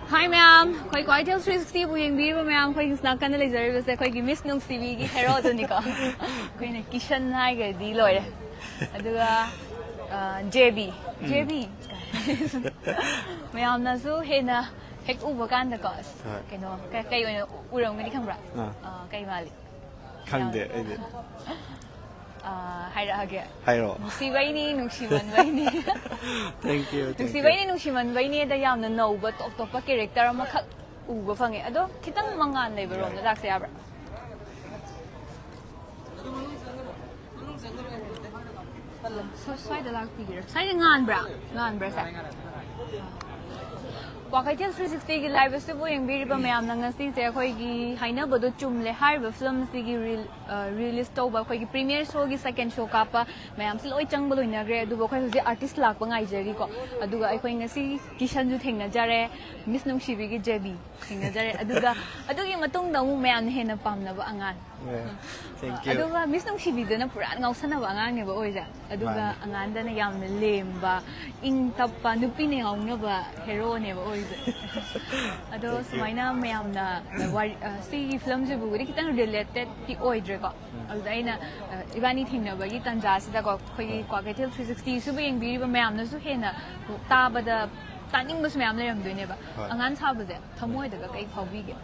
Hi ma'am, koi Kaitel 360 bu yeng bi ma'am koi snack kan le jare bese koi gi miss nung CV gi hero to ni ko. Koi ne kishan hai ga di loire. Aduga JB ma'am na su he na hek u bakan da ko. Keno kai oina urong ni khang bra. Kai mali. Khang de ai de. Hai ra ge. Hai ro. Si bai ni nung si man bai ni. Thank you. Nung si bai ni nung si man bai ni da yam na no ba top pa character ma khak u ba phange ado kitang mangan nei ba rom da dak se ya bra. Sai da lak tigir. Sai ngan bra sa. Wakaitel 360 ki live se bo yeng bi ba mayam na ngasi se khoi gi haina bodo chumle har ba film si gi release to ba khoi gi premiere show gi second show ka pa mayam se loi chang bolo ina gre du bo khoi ji artist lak ba ngai jeri ko aduga ai khoi ngasi kishan ju thengna jare miss nung shibi gi jebi thengna jare adugi matung da mu mayam he na pam na ba angan Thank you. Aduga miss nung shibi da na pura ngau sana ba angan ne ba oi ja aduga angan da na yam na lem ba ing tap pa nupi ne ngau na ba hero ne ba oi Ado sumaina mayam na si film je buguri kitang related ti oidre ko aldaina ibani thingna ba yi tanja sida ko khoi Kaitel 360 su beng bi ba mayam na su hena ta ba da taning bus mayam le ram doine ba angan sa ba de thamoi da kai phaubi ge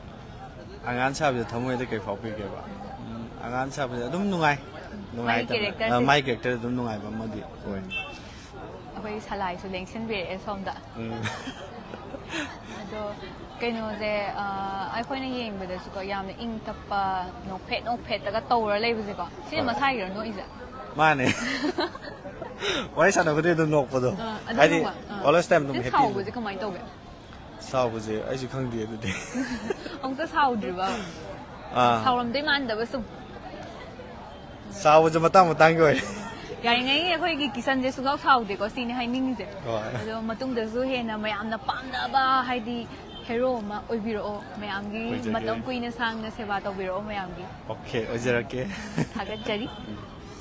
Angan sa ba thamoi da kai phaubi ge ba angan sa ba dum nungai ta my character dum nungai ba modi oi abai salai su lengchen be e som da Ado keno je ai khoi na yeng ba da su ko yam ing tappa no phet ta ga tawra lei bu ko si ma sai ro no isa ma ne wai sa no ko de dum nok pa do ai di all time dum happy sao bu je kamai tawge sao bu je ai ji khang de de ong ta sao dri ba sao ram dei man da ba su sao bu je matang goi Yari ngay khoi gi kisan je sugau thau de ko sine hai ning je ado matung da su he na mayam na pam na ba hai di hero ma oi biro mayam gi matam kuina sang na seba to biro mayam gi Okay ojara ke hagat jari